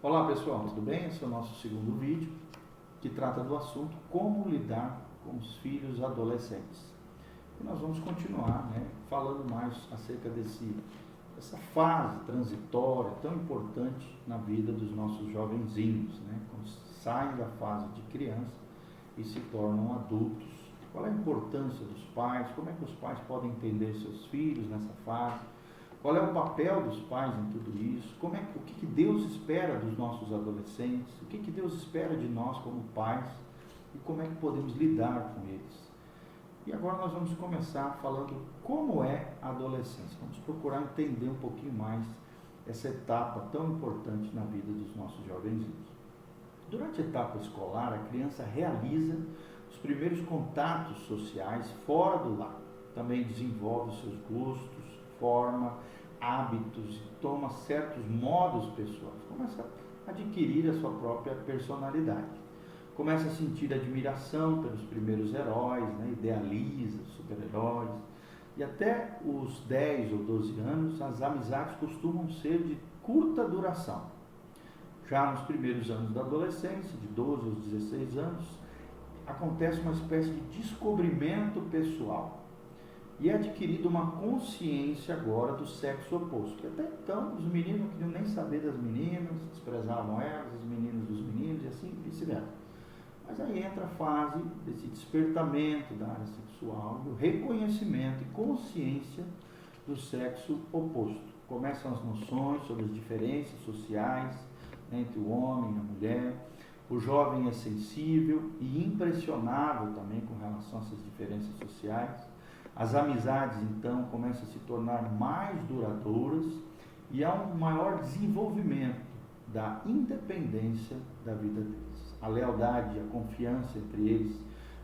Olá pessoal, tudo bem? Esse é o nosso segundo vídeo que trata do assunto como lidar com os filhos adolescentes. E nós vamos continuar falando mais acerca dessa fase transitória tão importante na vida dos nossos jovenzinhos, quando saem da fase de criança e se tornam adultos. Qual é a importância dos pais? Como é que os pais podem entender seus filhos nessa fase? Qual é o papel dos pais em tudo isso? O que Deus espera dos nossos adolescentes? O que Deus espera de nós como pais? E como é que podemos lidar com eles? E agora nós vamos começar falando como é a adolescência. Vamos procurar entender um pouquinho mais essa etapa tão importante na vida dos nossos jovenzinhos. Durante a etapa escolar, a criança realiza os primeiros contatos sociais fora do lar. Também desenvolve os seus gostos, forma hábitos e toma certos modos pessoais. Começa a adquirir a sua própria personalidade. Começa a sentir admiração pelos primeiros heróis, idealiza super-heróis. E até os 10 ou 12 anos, as amizades costumam ser de curta duração. Já nos primeiros anos da adolescência, de 12 aos 16 anos, acontece uma espécie de descobrimento pessoal. E é adquirida uma consciência agora do sexo oposto. Porque até então os meninos não queriam nem saber das meninas, desprezavam elas, as meninas dos meninos e assim vice-versa. Mas aí entra a fase desse despertamento da área sexual, do reconhecimento e consciência do sexo oposto. Começam as noções sobre as diferenças sociais entre o homem e a mulher. O jovem é sensível e impressionável também com relação a essas diferenças sociais. As amizades, então, começam a se tornar mais duradouras e há um maior desenvolvimento da independência da vida deles. A lealdade, a confiança entre eles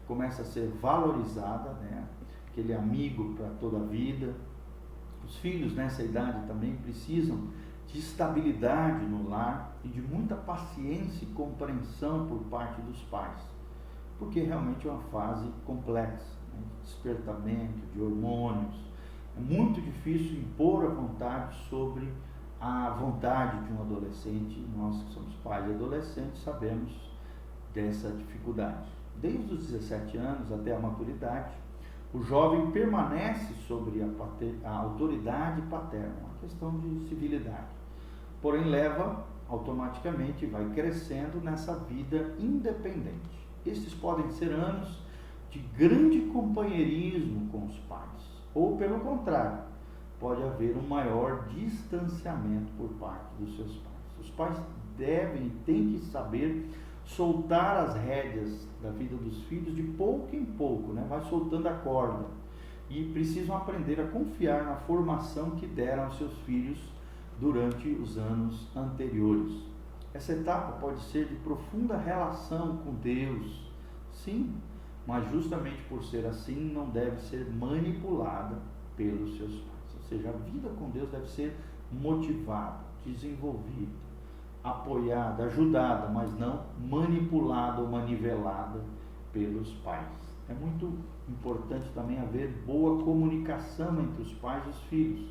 começa a ser valorizada, aquele amigo para toda a vida. Os filhos nessa idade também precisam de estabilidade no lar e de muita paciência e compreensão por parte dos pais, porque realmente é uma fase complexa. Despertamento de hormônios, é muito difícil impor a vontade sobre a vontade de um adolescente. Nós que somos pais de adolescentes sabemos dessa dificuldade. Desde os 17 anos até a maturidade, o jovem permanece sobre a autoridade paterna, uma questão de civilidade, porém leva automaticamente, vai crescendo nessa vida independente. Estes podem ser anos de grande companheirismo com os pais, ou pelo contrário, pode haver um maior distanciamento por parte dos seus pais. Os pais devem e têm que saber soltar as rédeas da vida dos filhos de pouco em pouco, vai soltando a corda, e precisam aprender a confiar na formação que deram aos seus filhos durante os anos anteriores. Essa etapa pode ser de profunda relação com Deus, sim, mas justamente por ser assim, não deve ser manipulada pelos seus pais. Ou seja, a vida com Deus deve ser motivada, desenvolvida, apoiada, ajudada, mas não manipulada ou manivelada pelos pais. É muito importante também haver boa comunicação entre os pais e os filhos,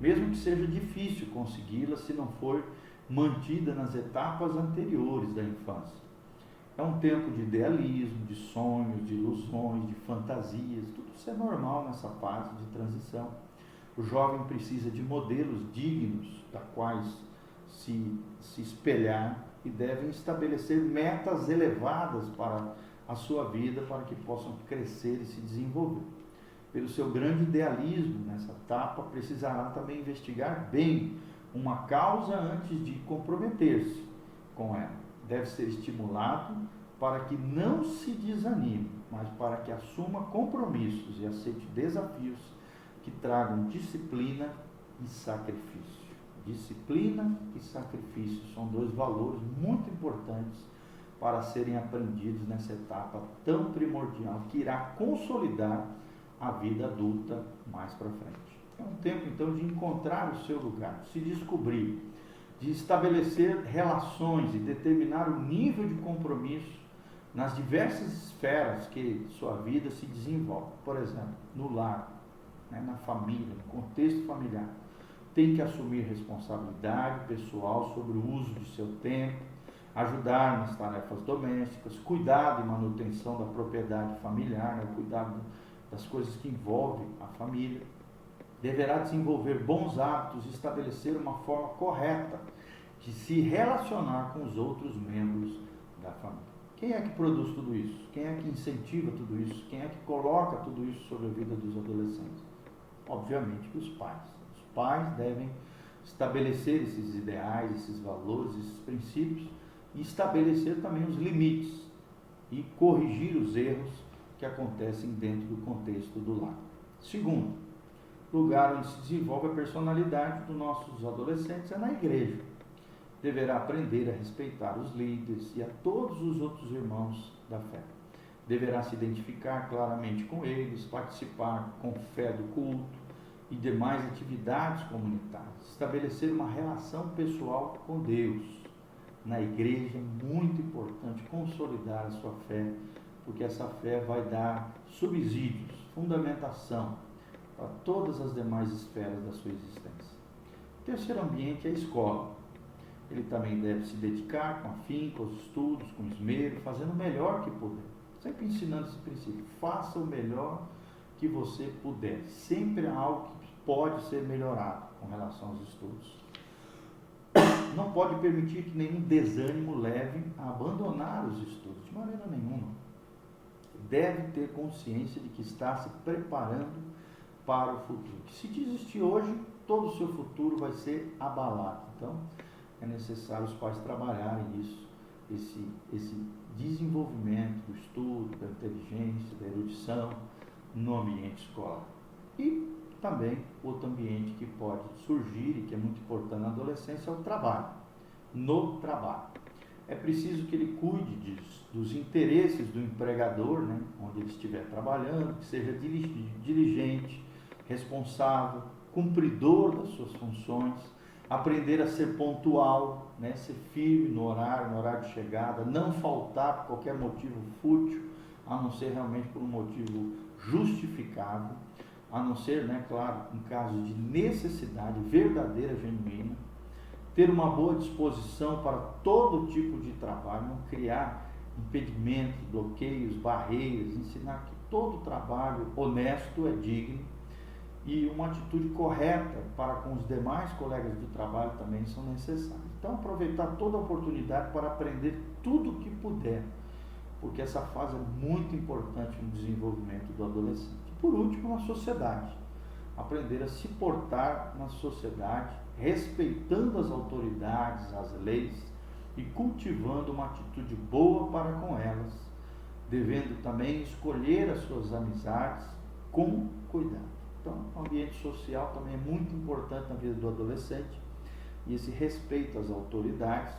mesmo que seja difícil consegui-la se não for mantida nas etapas anteriores da infância. É um tempo de idealismo, de sonhos, de ilusões, de fantasias. Tudo isso é normal nessa fase de transição. O jovem precisa de modelos dignos da quais se espelhar e devem estabelecer metas elevadas para a sua vida, para que possam crescer e se desenvolver. Pelo seu grande idealismo nessa etapa, precisará também investigar bem uma causa antes de comprometer-se com ela. Deve ser estimulado para que não se desanime, mas para que assuma compromissos e aceite desafios que tragam disciplina e sacrifício. Disciplina e sacrifício são dois valores muito importantes para serem aprendidos nessa etapa tão primordial que irá consolidar a vida adulta mais para frente. É um tempo então de encontrar o seu lugar, de se descobrir, de estabelecer relações e determinar o nível de compromisso nas diversas esferas que sua vida se desenvolve. Por exemplo, no lar, na família, no contexto familiar. tem que assumir responsabilidade pessoal sobre o uso de seu tempo, ajudar nas tarefas domésticas, cuidado e manutenção da propriedade familiar, né? Cuidado das coisas que envolvem a família. Deverá desenvolver bons hábitos e estabelecer uma forma correta de se relacionar com os outros membros da família. Quem é que produz tudo isso? Quem é que incentiva tudo isso? Quem é que coloca tudo isso sobre a vida dos adolescentes? Obviamente que os pais. Os pais devem estabelecer esses ideais, esses valores, esses princípios e estabelecer também os limites e corrigir os erros que acontecem dentro do contexto do lar. Segundo, lugar onde se desenvolve a personalidade dos nossos adolescentes é na igreja. Deverá aprender a respeitar os líderes e a todos os outros irmãos da fé. Deverá se identificar claramente com eles, participar com fé do culto e demais atividades comunitárias. Estabelecer uma relação pessoal com Deus. Na igreja é muito importante consolidar a sua fé, porque essa fé vai dar subsídios, fundamentação para todas as demais esferas da sua existência. O terceiro ambiente é a escola. Ele também deve se dedicar com afinco aos estudos, com esmero, fazendo o melhor que puder. Sempre ensinando esse princípio. Faça o melhor que você puder. Sempre há algo que pode ser melhorado com relação aos estudos. Não pode permitir que nenhum desânimo leve a abandonar os estudos, de maneira nenhuma. Deve ter consciência de que está se preparando para o futuro. Que se desistir hoje, todo o seu futuro vai ser abalado. Então, é necessário os pais trabalharem isso, esse desenvolvimento do estudo, da inteligência, da erudição no ambiente escolar. E também outro ambiente que pode surgir e que é muito importante na adolescência é o trabalho. No trabalho. É preciso que ele cuide dos interesses do empregador, né, onde ele estiver trabalhando, que seja diligente, responsável, cumpridor das suas funções, aprender a ser pontual, né, ser firme no horário de chegada, não faltar por qualquer motivo fútil, a não ser realmente por um motivo justificável, a não ser, né, claro, em caso de necessidade verdadeira, genuína, ter uma boa disposição para todo tipo de trabalho, não criar impedimentos, bloqueios, barreiras, ensinar que todo trabalho honesto é digno e uma atitude correta para com os demais colegas de trabalho também são necessárias. Então, aproveitar toda a oportunidade para aprender tudo o que puder, porque essa fase é muito importante no desenvolvimento do adolescente. Por último, na sociedade. Aprender a se portar na sociedade, respeitando as autoridades, as leis e cultivando uma atitude boa para com elas, devendo também escolher as suas amizades com cuidado. Então, o ambiente social também é muito importante na vida do adolescente e esse respeito às autoridades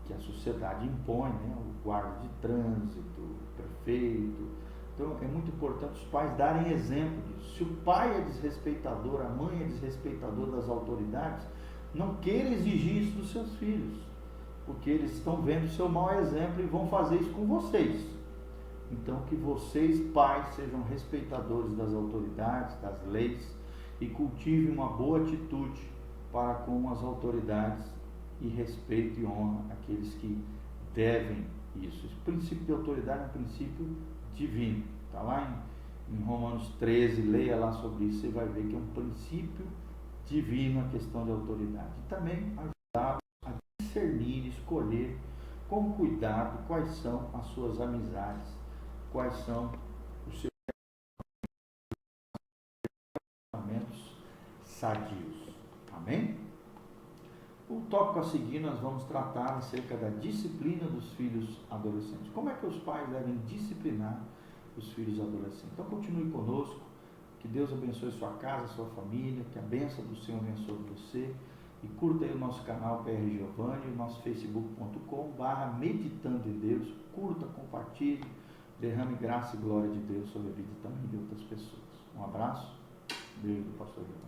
que a sociedade impõe, né? O guarda de trânsito, o prefeito. Então, é muito importante os pais darem exemplo disso. Se o pai é desrespeitador, a mãe é desrespeitadora das autoridades, não queira exigir isso dos seus filhos, porque eles estão vendo o seu mau exemplo e vão fazer isso com vocês. Então, que vocês, pais, sejam respeitadores das autoridades, das leis e cultivem uma boa atitude para com as autoridades e respeito e honra aqueles que devem isso. Esse princípio de autoridade é um princípio divino. Está lá em Romanos 13, leia lá sobre isso, você vai ver que é um princípio divino a questão de autoridade. E também ajudá-los a discernir, escolher com cuidado quais são as suas amizades, quais são os seus comportamentos sadios. Amém? O tópico a seguir nós vamos tratar acerca da disciplina dos filhos adolescentes. Como é que os pais devem disciplinar os filhos adolescentes? Então continue conosco, que Deus abençoe sua casa, sua família, que a bênção do Senhor abençoe você e curta aí o nosso canal PR Giovanni, o nosso facebook.com/meditando em Deus, curta, compartilhe, derrame graça e glória de Deus sobre a vida também de outras pessoas. Um abraço, beijo do pastor Giovanni.